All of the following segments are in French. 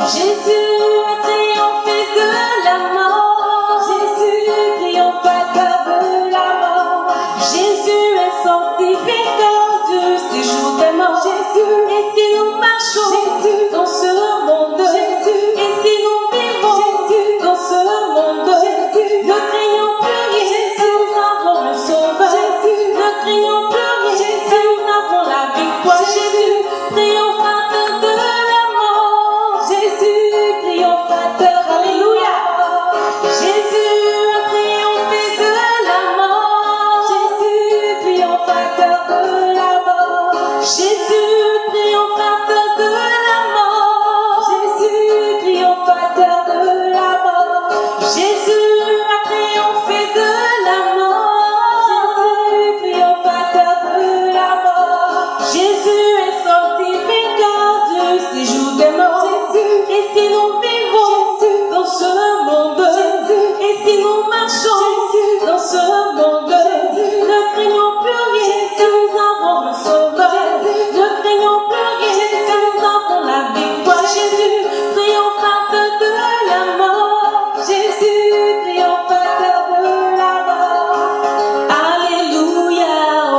Jésus a triomphé de la mort. Jésus, triomphateur de la mort. Jésus est sorti vainqueur du séjour des morts. Jésus, et si nous marchons Jésus dans ce monde, Jésus, et si nous vivons Jésus dans ce monde, Jésus, ne craignons plus rien. Jésus, nous avons un sauveur. Jésus, ne craignons plus rien. Jésus, nous avons la victoire. Jésus, triomphateur de la mort. Jésus, triomphateur, alléluia. Jésus a triomphé de la mort. Jésus, triomphateur de la mort. Jésus, triomphateur de la mort. Jésus, triomphateur de la mort. Jésus a triomphé de la mort. Jésus, triomphateur de la mort. Jésus est sorti vainqueur du séjour des morts. Jésus, et si nous vivons Jésus dans ce monde, Jésus, et si nous marchons Jésus dans ce monde, Jésus, ne craignons plus rien. Jésus, nous avons un sauveur. Jésus, ne craignons plus rien. Jésus, nous avons la victoire. Jésus, triomphateur de la mort. Jésus, triomphateur de la mort. Alléluia, oh.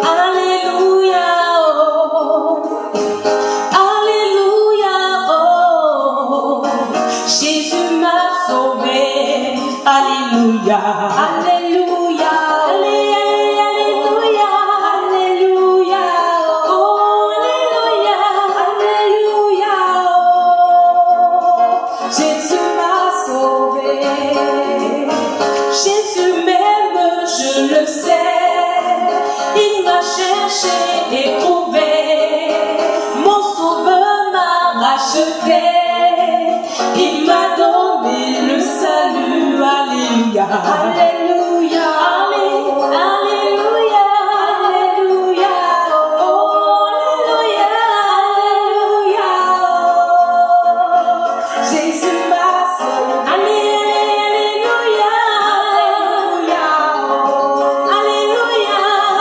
Alléluia, oh. Alléluia, oh. Jésus m'a sauvé. Alléluia. Alléluia. Alléluia. Alléluia. Oh, alléluia. Alléluia. Oh. Jésus m'a sauvé. Jésus m'aime, je le sais. Il m'a cherché et trouvé. Mon sauveur m'a racheté. Il m'a donné le salut. Alléluia. Alléluia. Alléluia. Alléluia. Oh, alléluia. Alléluia. Jésus m'a sauvé. Alléluia. Alléluia. Alléluia.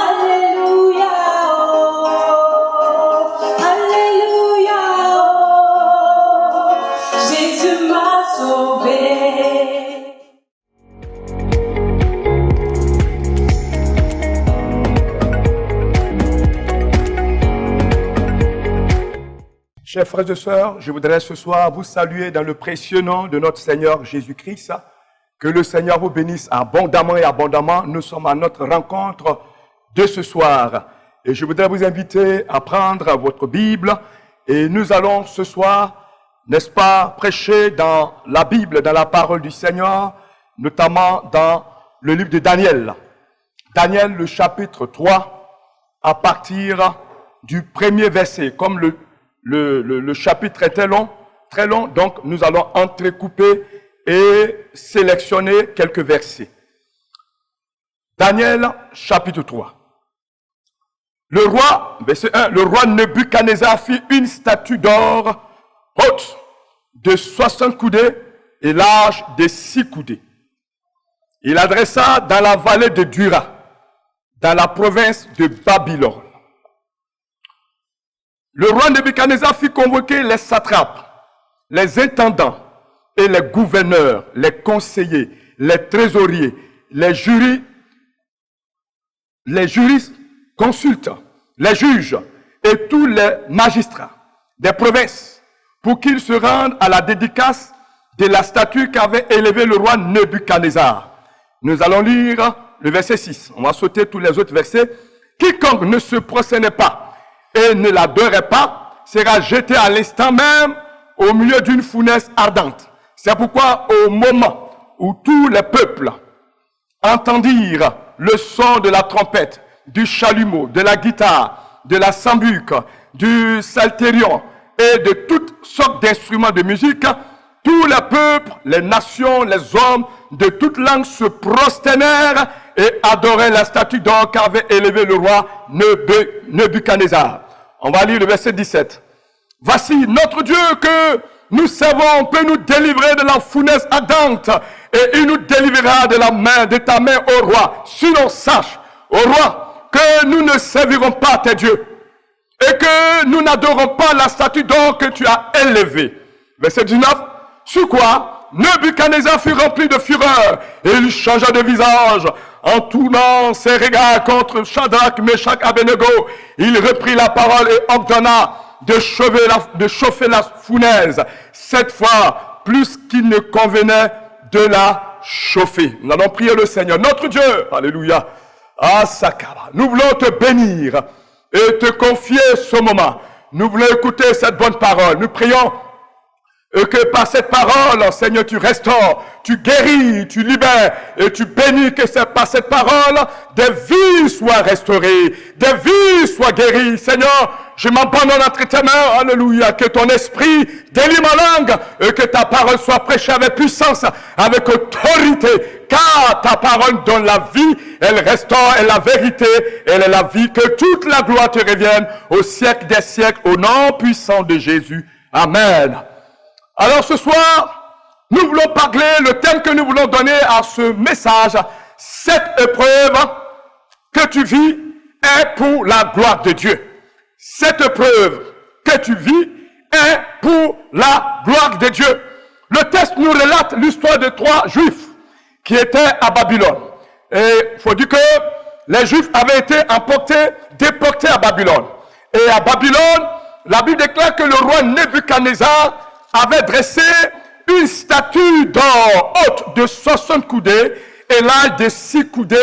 Alléluia. Alléluia. Jésus m'a sauvé. Chers frères et sœurs, je voudrais ce soir vous saluer dans le précieux nom de notre Seigneur Jésus-Christ. Que le Seigneur vous bénisse abondamment et abondamment. Nous sommes à notre rencontre de ce soir. Et je voudrais vous inviter à prendre votre Bible. Et nous allons ce soir, n'est-ce pas, prêcher dans la Bible, dans la parole du Seigneur, notamment dans le livre de Daniel. Daniel, le chapitre 3, à partir du premier verset. Comme le chapitre est très long, donc nous allons entrecouper et sélectionner quelques versets. Daniel, chapitre 3. Le roi, verset 1, le roi Nebuchadnezzar fit une statue d'or haute de 60 coudées et large de 6 coudées. Il adressa dans la vallée de Dura, dans la province de Babylone. Le roi Nebuchadnezzar fit convoquer les satrapes, les intendants et les gouverneurs, les conseillers, les trésoriers, les jurisconsultes, les juges et tous les magistrats des provinces pour qu'ils se rendent à la dédicace de la statue qu'avait élevée le roi Nebuchadnezzar. Nous allons lire le verset 6. On va sauter tous les autres versets. Quiconque ne se prosternait pas et ne l'adorait pas sera jeté à l'instant même au milieu d'une fournaise ardente. C'est pourquoi au moment où tous les peuples entendirent le son de la trompette, du chalumeau, de la guitare, de la sambuc, du psalterion et de toutes sortes d'instruments de musique, tous les peuples, les nations, les hommes de toutes langues se prosternèrent et adoraient la statue d'or qu'avait élevée le roi Nebuchadnezzar. On va lire le verset 17. Voici notre Dieu que nous savons peut nous délivrer de la fournaise ardente et il nous délivrera de la main, de ta main, ô roi. Sinon, sache, ô roi, que nous ne servirons pas tes dieux. et que nous n'adorons pas la statue d'or que tu as élevée. Verset 19. Sur quoi Nebuchadnezzar fut rempli de fureur et il changea de visage. En tournant ses regards contre Shadrach, Meshach, Abednego, il reprit la parole et ordonna de chauffer la fournaise. Cette fois, plus qu'il ne convenait de la chauffer. Nous allons prier le Seigneur, notre Dieu. Alléluia. Ah, Sakara. Nous voulons te bénir et te confier ce moment. Nous voulons écouter cette bonne parole. Nous prions que par cette parole, Seigneur, tu restaures, tu guéris, tu libères et tu bénis, que c'est par cette parole, des vies soient restaurées, des vies soient guéries. Seigneur, je m'abandonne entre tes mains, alléluia, que ton esprit délie ma langue et que ta parole soit prêchée avec puissance, avec autorité, car ta parole donne la vie, elle restaure, elle est la vérité, elle est la vie. Que toute la gloire te revienne au siècle des siècles, au nom puissant de Jésus. Amen. Alors ce soir, nous voulons parler, le thème que nous voulons donner à ce message, cette épreuve que tu vis est pour la gloire de Dieu. Cette épreuve que tu vis est pour la gloire de Dieu. Le texte nous relate l'histoire de 3 Juifs qui étaient à Babylone. Et il faut dire que les Juifs avaient été déportés à Babylone. Et à Babylone, la Bible déclare que le roi Nebuchadnezzar avait dressé une statue d'or haute de 60 coudées et large de 6 coudées,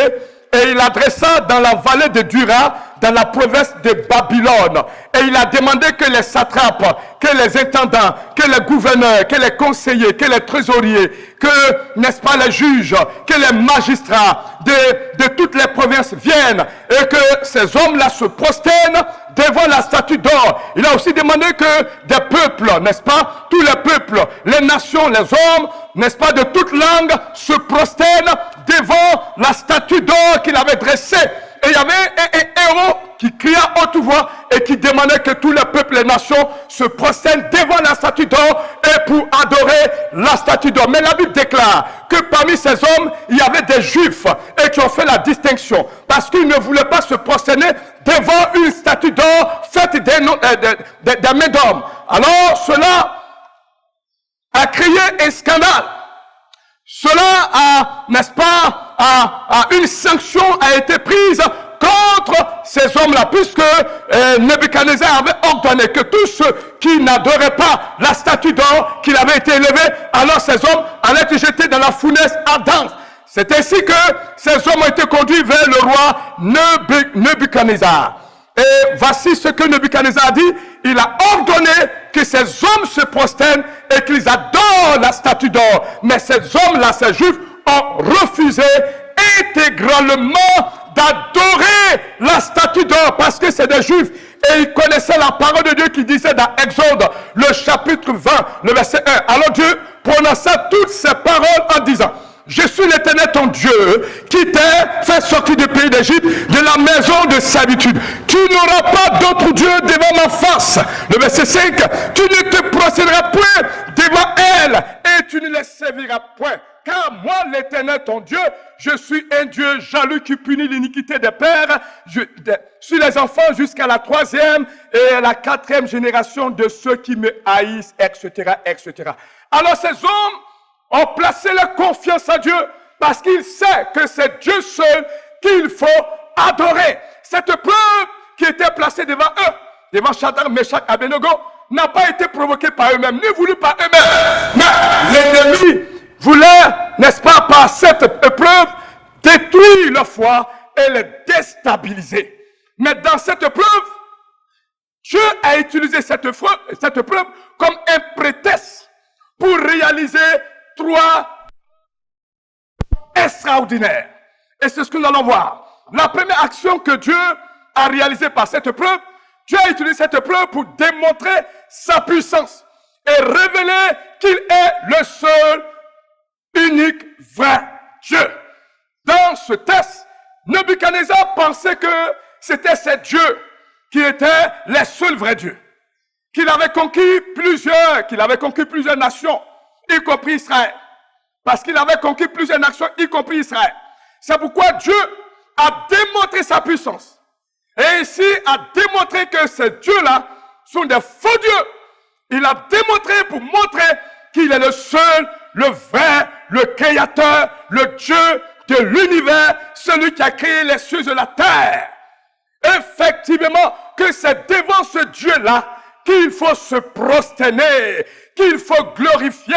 et il la dressa dans la vallée de Dura, dans la province de Babylone. Et il a demandé que les satrapes, que les intendants, que les gouverneurs, que les conseillers, que les trésoriers, que, n'est-ce pas, les juges, que les magistrats de toutes les provinces viennent et que ces hommes-là se prosternent devant la statue d'or. Il a aussi demandé que des peuples, n'est-ce pas, tous les peuples, les nations, les hommes, n'est-ce pas, de toute langue, se prosternent devant la statue d'or qu'il avait dressée. Et il y avait un héros qui cria à haute voix et qui demandait que tous les peuples, les nations se prosternent devant la statue d'or et pour adorer la statue d'or. Mais la Bible déclare que parmi ces hommes, il y avait des Juifs et qui ont fait la distinction parce qu'ils ne voulaient pas se prosterner devant une statue d'or faite des mains d'hommes. Alors cela a créé un scandale. Cela a, n'est-ce pas, une sanction a été prise contre ces hommes-là, puisque Nebuchadnezzar avait ordonné que tous ceux qui n'adoraient pas la statue d'or qu'il avait été élevée, alors ces hommes allaient être jetés dans la fournaise ardente. C'est ainsi que ces hommes ont été conduits vers le roi Nebuchadnezzar. Et voici ce que Nebuchadnezzar a dit. Il a ordonné que ces hommes se prosternent et qu'ils adorent la statue d'or. Mais ces hommes-là, ces juifs, ont refusé intégralement d'adorer la statue d'or parce que c'est des juifs. Et ils connaissaient la parole de Dieu qui disait dans Exode, le chapitre 20, le verset 1. Alors Dieu prononça toutes ces paroles en disant: je suis l'Éternel ton Dieu qui t'a fait sortir du pays d'Égypte, de la maison de servitude. Tu n'auras pas d'autre Dieu devant ma face. Le verset 5, tu ne te prosterneras point devant elle et tu ne les serviras point. Car moi, l'Éternel ton Dieu, je suis un Dieu jaloux qui punit l'iniquité des pères sur les enfants jusqu'à la 3e et la 4e génération de ceux qui me haïssent, etc., etc. Alors ces hommes ont placé leur confiance en Dieu parce qu'ils savent que c'est Dieu seul qu'il faut adorer. Cette preuve qui était placée devant eux, devant Shadrach, Meshach, Abednego, n'a pas été provoquée par eux-mêmes, ni voulue par eux-mêmes. Mais l'ennemi voulait, n'est-ce pas, par cette épreuve, détruire leur foi et les déstabiliser. Mais dans cette épreuve, Dieu a utilisé cette épreuve comme un prétexte pour réaliser 3 extraordinaires. Et c'est ce que nous allons voir. La première action que Dieu a réalisée par cette épreuve, Dieu a utilisé cette épreuve pour démontrer sa puissance et révéler qu'il est le seul, unique, vrai Dieu. Dans ce texte, Nebuchadnezzar pensait que c'était ce Dieu qui était le seul vrai Dieu. Qu'il avait conquis plusieurs nations, y compris Israël. Parce qu'il avait conquis plusieurs nations, y compris Israël. C'est pourquoi Dieu a démontré sa puissance. Et ici a démontré que ces dieux-là sont des faux dieux. Il a démontré pour montrer qu'il est le seul, le vrai, le créateur, le Dieu de l'univers, celui qui a créé les cieux et la terre. Effectivement, que c'est devant ce Dieu-là qu'il faut se prosterner, qu'il faut glorifier.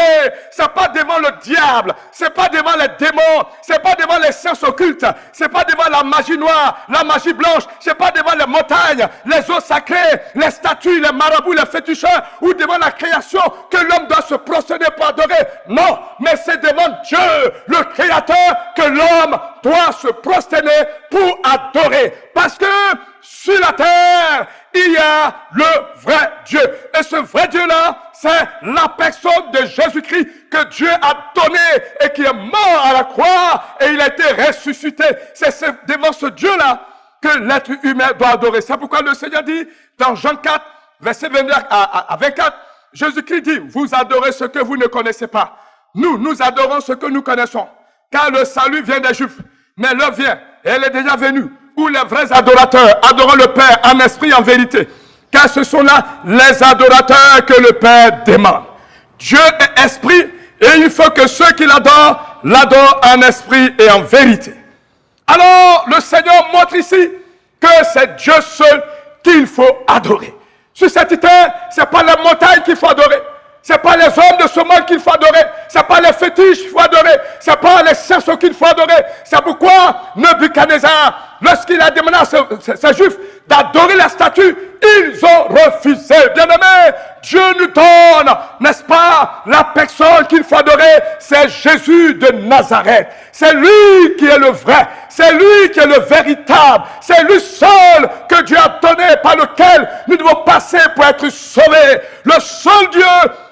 C'est pas devant le diable, c'est pas devant les démons, c'est pas devant les sciences occultes, c'est pas devant la magie noire, la magie blanche, c'est pas devant les montagnes, les eaux sacrées, les statues, les marabouts, les féticheurs, ou devant la création que l'homme doit se prosterner pour adorer. Non, mais c'est devant Dieu, le Créateur, que l'homme doit se prosterner pour adorer. Parce que sur la terre, il y a le vrai Dieu. Et ce vrai Dieu-là, c'est la personne de Jésus-Christ que Dieu a donné et qui est mort à la croix et il a été ressuscité. C'est devant ce Dieu-là que l'être humain doit adorer. C'est pourquoi le Seigneur dit dans Jean 4, verset 24 à 24, Jésus-Christ dit, vous adorez ce que vous ne connaissez pas. Nous adorons ce que nous connaissons. Car le salut vient des Juifs. Mais l'heure vient, et elle est déjà venue, où les vrais adorateurs adorent le Père en esprit et en vérité. Car ce sont là les adorateurs que le Père demande. Dieu est esprit et il faut que ceux qui l'adorent en esprit et en vérité. Alors le Seigneur montre ici que c'est Dieu seul qu'il faut adorer. Sur cette terre, ce n'est pas les montagnes qu'il faut adorer. Ce n'est pas les hommes de ce monde qu'il faut adorer. Ce n'est pas les fétiches qu'il faut adorer. Ce n'est pas les cerceaux qu'il faut adorer. C'est pourquoi Nebuchadnezzar, lorsqu'il a demandé à ces Juifs d'adorer la statue, ils ont refusé. Bien-aimés, Dieu nous donne, n'est-ce pas, la personne qu'il faut adorer, c'est Jésus de Nazareth. C'est lui qui est le vrai. C'est lui qui est le véritable. C'est lui seul que Dieu a donné, par lequel nous devons passer pour être sauvés. Le seul Dieu,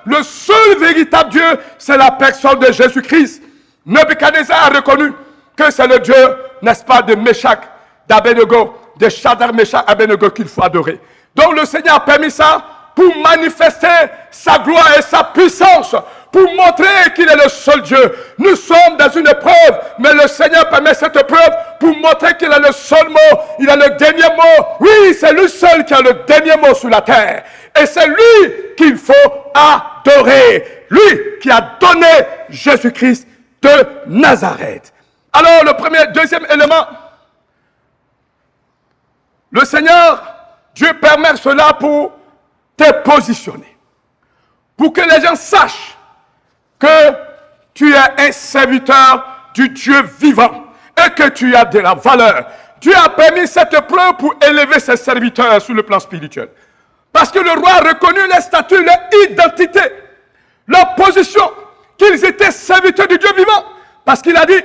le seul véritable Dieu, c'est la personne de Jésus-Christ. Nebuchadnezzar a reconnu que c'est le Dieu, n'est-ce pas, de Meshach, d'Abednego, de Shadrach, Meshach, Abednego qu'il faut adorer. Donc le Seigneur a permis ça pour manifester sa gloire et sa puissance, pour montrer qu'il est le seul Dieu. Nous sommes dans une épreuve, mais le Seigneur permet cette épreuve pour montrer qu'il a le seul mot, il a le dernier mot. Oui, c'est lui seul qui a le dernier mot sur la terre. Et c'est lui qu'il faut adorer. Lui qui a donné Jésus-Christ de Nazareth. Alors, deuxième élément, le Seigneur, Dieu permet cela pour te positionner. Pour que les gens sachent que tu es un serviteur du Dieu vivant et que tu as de la valeur. Dieu a permis cette épreuve pour élever ses serviteurs sur le plan spirituel. Parce que le roi a reconnu leur statut, leur identité, leur position, qu'ils étaient serviteurs du Dieu vivant. Parce qu'il a dit,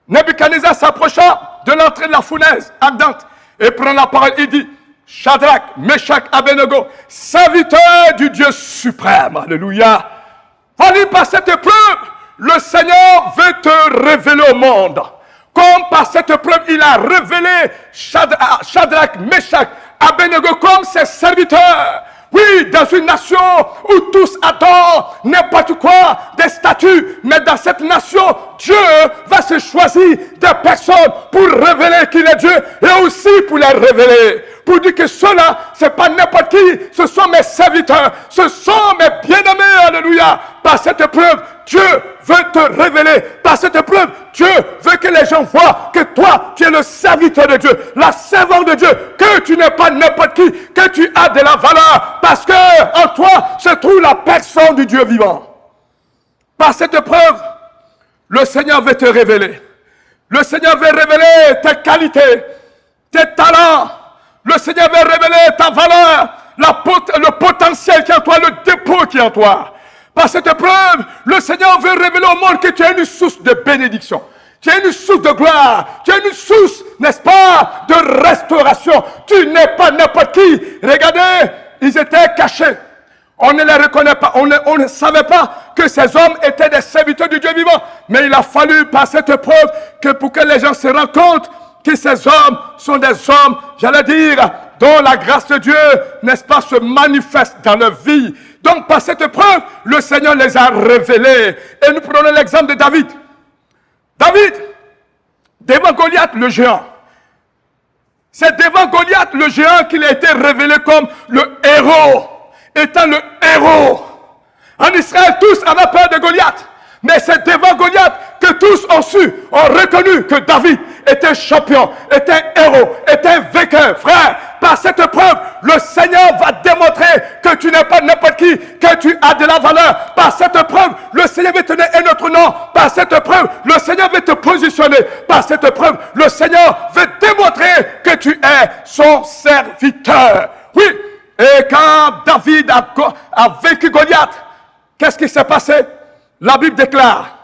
Nebuchadnezzar s'approcha de l'entrée de la fournaise ardente et prend la parole, il dit, Shadrach, Meshach, Abednego, serviteurs du Dieu suprême. Alléluia. Voilà, par cette épreuve, le Seigneur veut te révéler au monde. Comme par cette épreuve, il a révélé Shadrach, Meshach, Abednego comme ses serviteurs. Oui, dans une nation où tous adorent n'importe quoi, des statues, mais dans cette nation, Dieu va se choisir des personnes pour révéler qu'il est Dieu et aussi pour les révéler. Pour dire que ceux-là, ce n'est pas n'importe qui, ce sont mes serviteurs, ce sont mes bien-aimés, alléluia. Par cette épreuve, Dieu veut te révéler. Par cette épreuve, Dieu veut que les gens voient que toi, tu es le serviteur de Dieu, la servante de Dieu, que tu n'es pas n'importe qui, que tu as de la valeur, parce que en toi se trouve la personne du Dieu vivant. Par cette épreuve, le Seigneur veut te révéler. Le Seigneur veut révéler tes qualités, tes talents. Le Seigneur veut révéler ta valeur, le potentiel qui est en toi, le dépôt qui est en toi. Par cette épreuve, le Seigneur veut révéler au monde que tu es une source de bénédiction. Tu es une source de gloire. Tu es une source, n'est-ce pas, de restauration. Tu n'es pas n'importe qui. Regardez, ils étaient cachés. On ne les reconnaît pas. On ne savait pas que ces hommes étaient des serviteurs du Dieu vivant. Mais il a fallu, par cette épreuve, que pour que les gens se rendent compte que ces hommes sont des hommes, j'allais dire, dont la grâce de Dieu, n'est-ce pas, se manifeste dans leur vie. Donc, par cette épreuve, le Seigneur les a révélés. Et nous prenons l'exemple de David. David, devant Goliath, le géant, C'est devant Goliath, le géant, qu'il a été révélé comme le héros. Étant le héros. En Israël, tous avaient peur de Goliath. Mais c'est devant Goliath que tous ont reconnu que David était champion, était héros, était vainqueur. Frère, par cette preuve, le Seigneur va démontrer que tu n'es pas n'importe qui, que tu as de la valeur. Par cette preuve, le Seigneur veut te donner un autre nom. Par cette preuve, le Seigneur veut te positionner. Par cette preuve, le Seigneur veut démontrer que tu es son serviteur. Oui, et quand David a vaincu Goliath, qu'est-ce qui s'est passé? La Bible déclare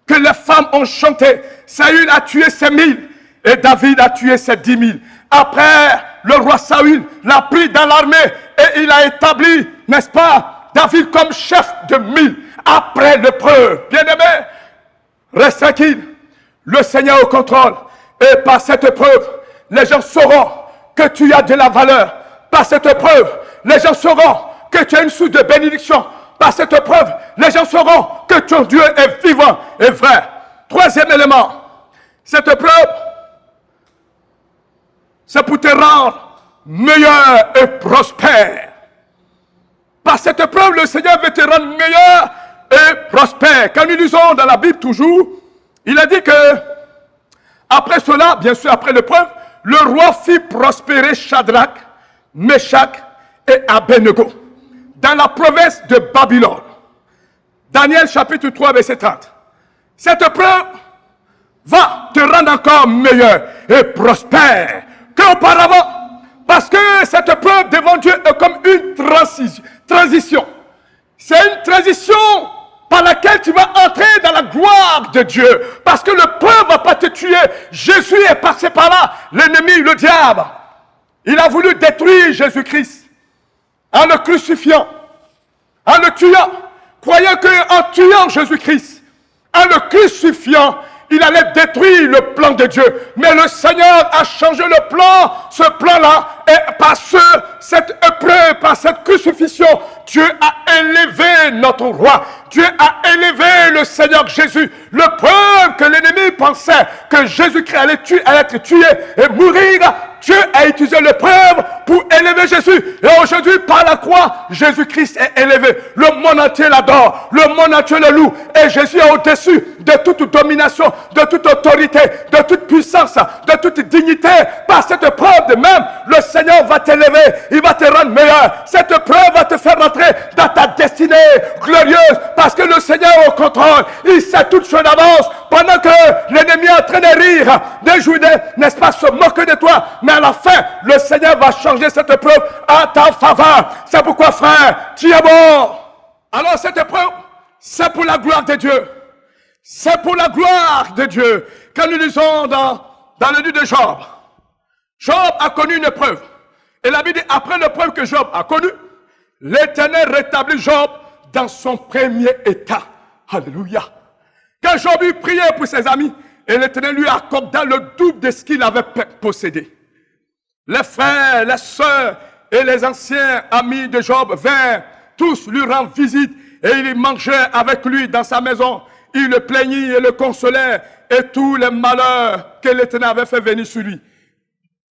que les femmes ont chanté. Saül a tué ses 1000 et David a tué ses 10 000. Après, le roi Saül l'a pris dans l'armée et il a établi, n'est-ce pas, David comme chef de 1000. Après l'épreuve, bien-aimé, reste tranquille. Le Seigneur au contrôle. Et par cette épreuve, les gens sauront que tu as de la valeur. Par cette épreuve, les gens sauront que tu as une source de bénédiction. Par cette épreuve, les gens sauront que ton Dieu est vivant et vrai. Troisième élément, cette épreuve, c'est pour te rendre meilleur et prospère. Par cette épreuve, le Seigneur veut te rendre meilleur et prospère. Quand nous lisons dans la Bible toujours, il a dit que, après cela, bien sûr, après l'épreuve, le roi fit prospérer Shadrach, Meshach et Abednego dans la province de Babylone. Daniel chapitre 3, verset 30. Cette épreuve va te rendre encore meilleur et prospère qu'auparavant. Parce que cette épreuve devant Dieu est comme une transition. C'est une transition par laquelle tu vas entrer dans la gloire de Dieu. Parce que l'épreuve ne va pas te tuer. Jésus est passé par là. L'ennemi, le diable, il a voulu détruire Jésus-Christ en le crucifiant, en le tuant, croyant qu'en tuant Jésus-Christ, en le crucifiant, il allait détruire le plan de Dieu. Mais le Seigneur a changé le plan. Ce plan-là, et par cette épreuve, par cette crucifixion, Dieu a élevé notre roi. Dieu a élevé le Seigneur Jésus. Le preuve que l'ennemi pensait que Jésus-Christ allait être tué et mourir, Dieu a utilisé l'épreuve pour élever Jésus. Et aujourd'hui, par la croix, Jésus-Christ est élevé. Le monde entier l'adore. Le monde entier le loue. Et Jésus est au-dessus de toute domination, de toute autorité, de toute puissance, de toute dignité. Par cette épreuve de même, le Seigneur va t'élever. Il va te rendre meilleur. Cette épreuve va te faire rentrer dans ta destinée glorieuse. Parce que le Seigneur est au contrôle. Il sait toutes choses d'avance. Pendant que l'ennemi est en train de rire, de jouer, n'est-ce pas, se moquer de toi. Mais à la fin, le Seigneur va changer cette épreuve en ta faveur. C'est pourquoi, frère, tu es bon. Alors cette épreuve, c'est pour la gloire de Dieu. C'est pour la gloire de Dieu. Quand nous lisons dans le livre de Job, Job a connu une épreuve. Et la Bible dit, après l'épreuve que Job a connue, l'Éternel rétablit Job dans son premier état. Alléluia. Quand Job eut prié pour ses amis, et l'Éternel lui accorda le double de ce qu'il avait possédé. Les frères, les sœurs et les anciens amis de Job vinrent tous lui rendre visite et ils mangeaient avec lui dans sa maison. Il le plaignit et le consolait et tous les malheurs que l'Éternel avait fait venir sur lui.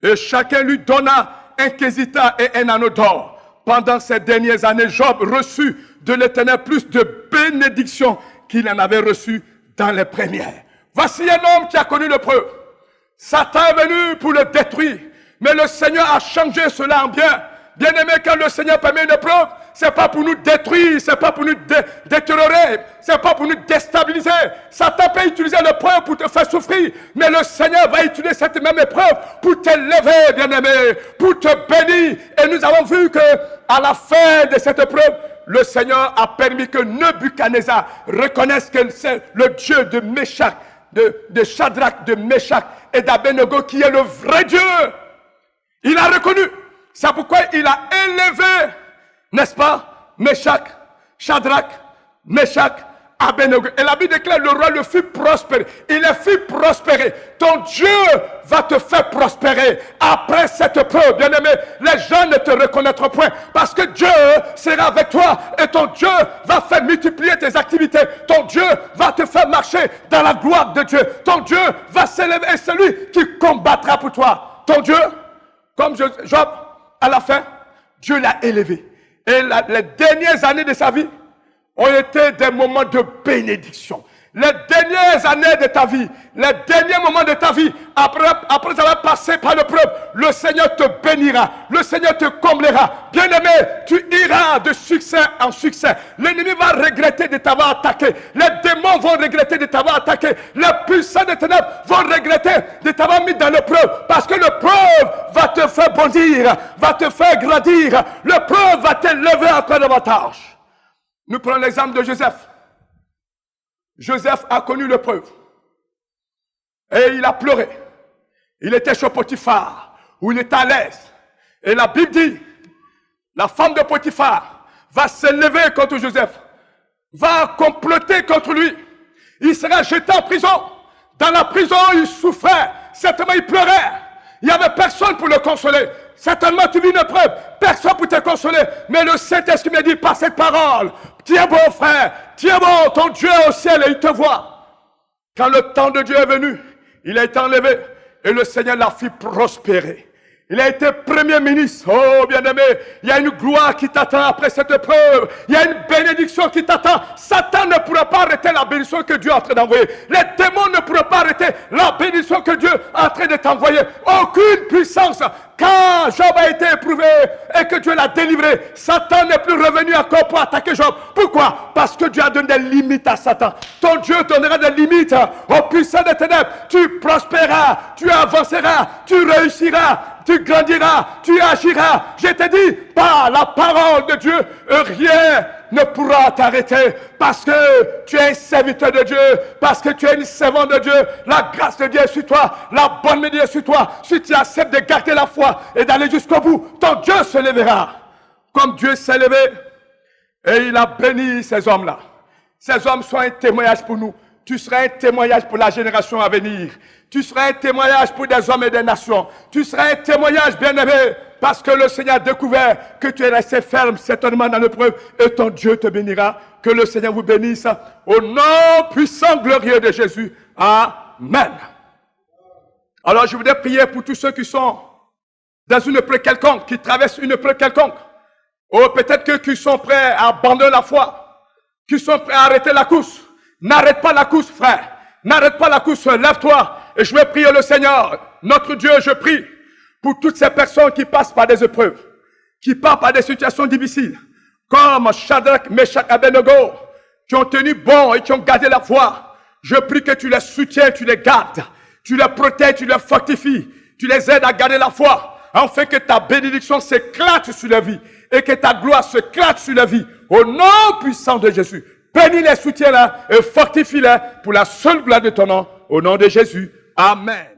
Et chacun lui donna un quesita et un anneau d'or. Pendant ces dernières années, Job reçut de l'Éternel plus de bénédictions qu'il en avait reçu dans les premières. Voici un homme qui a connu l'épreuve. Satan est venu pour le détruire. Mais le Seigneur a changé cela en bien. Bien-aimé, quand le Seigneur permet une épreuve, ce n'est pas pour nous détruire, ce n'est pas pour nous détériorer, ce n'est pas pour nous déstabiliser. Satan peut utiliser l'épreuve pour te faire souffrir, mais le Seigneur va utiliser cette même épreuve pour t'élever, bien-aimé, pour te bénir. Et nous avons vu qu'à la fin de cette épreuve, le Seigneur a permis que Nebuchadnezzar reconnaisse que c'est le Dieu de Meshach, de Shadrach, de Meshach et d'Abednego qui est le vrai Dieu. Il a reconnu. C'est pourquoi il a élevé, n'est-ce pas, Meshach, Shadrach, Meshach, Abednego. Et la Bible déclare, le roi le fit prospérer. Il le fit prospérer. Ton Dieu va te faire prospérer. Après cette épreuve, bien-aimé, les gens ne te reconnaîtront point. Parce que Dieu sera avec toi. Et ton Dieu va faire multiplier tes activités. Ton Dieu va te faire marcher dans la gloire de Dieu. Ton Dieu va s'élever. Et celui qui combattra pour toi, ton Dieu, comme Job, à la fin, Dieu l'a élevé. Et les dernières années de sa vie ont été des moments de bénédiction. Les dernières années de ta vie, les derniers moments de ta vie, après avoir passé par l'épreuve, le Seigneur te bénira, le Seigneur te comblera. Bien-aimé, tu iras de succès en succès. L'ennemi va regretter de t'avoir attaqué. Les démons vont regretter de t'avoir attaqué. Les puissants des ténèbres vont regretter de t'avoir mis dans l'épreuve. Parce que l'épreuve va te faire bondir, va te faire grandir. L'épreuve va t'élever encore davantage. Nous prenons l'exemple de Joseph. Joseph a connu l'épreuve. Et il a pleuré. Il était chez Potiphar, où il était à l'aise. Et la Bible dit, la femme de Potiphar va s'élever contre Joseph, va comploter contre lui. Il sera jeté en prison. Dans la prison, il souffrait. Certainement, il pleurait. Il n'y avait personne pour le consoler. Certainement, tu vis une épreuve. Personne pour te consoler. Mais le Saint-Esprit me dit par cette parole, tiens bon frère, tiens bon, ton Dieu est au ciel et il te voit. Quand le temps de Dieu est venu, il a été enlevé et le Seigneur l'a fait prospérer. Il a été premier ministre. Oh, bien-aimé, il y a une gloire qui t'attend après cette épreuve. Il y a une bénédiction qui t'attend. Satan ne pourra pas arrêter la bénédiction que Dieu est en train d'envoyer. Les démons ne pourront pas arrêter la bénédiction que Dieu est en train de t'envoyer. Aucune puissance. Quand Job a été éprouvé et que Dieu l'a délivré, Satan n'est plus revenu encore pour attaquer Job. Pourquoi? Parce que Dieu a donné des limites à Satan. Ton Dieu donnera des limites aux puissants des ténèbres. Tu prospéreras, tu avanceras, tu réussiras, tu grandiras, tu agiras. Je te dis, par la parole de Dieu, rien ne pourra t'arrêter parce que tu es un serviteur de Dieu, parce que tu es une servante de Dieu. La grâce de Dieu est sur toi, la bonne médiation est sur toi. Si tu acceptes de garder la foi et d'aller jusqu'au bout, ton Dieu se lèvera. Comme Dieu s'est levé et il a béni ces hommes-là. Ces hommes sont un témoignage pour nous. Tu seras un témoignage pour la génération à venir. Tu seras un témoignage pour des hommes et des nations. Tu seras un témoignage, bien-aimé, parce que le Seigneur a découvert que tu es resté ferme certainement dans l'épreuve et ton Dieu te bénira. Que le Seigneur vous bénisse au nom puissant, glorieux de Jésus. Amen. Alors je voudrais prier pour tous ceux qui sont dans une épreuve quelconque, qui traversent une épreuve quelconque. Ou peut-être qui sont prêts à abandonner la foi, qui sont prêts à arrêter la course. N'arrête pas la course, frère. N'arrête pas la course. Lève-toi et je vais prier le Seigneur. Notre Dieu, je prie pour toutes ces personnes qui passent par des épreuves, qui passent par des situations difficiles, comme Shadrach, Meshach, Abednego, qui ont tenu bon et qui ont gardé la foi. Je prie que tu les soutiens, tu les gardes, tu les protèges, tu les fortifies, tu les aides à garder la foi, afin que ta bénédiction s'éclate sur la vie et que ta gloire s'éclate sur la vie. Au nom puissant de Jésus. Bénis les soutiens-là et fortifie-les pour la seule gloire de ton nom. Au nom de Jésus. Amen.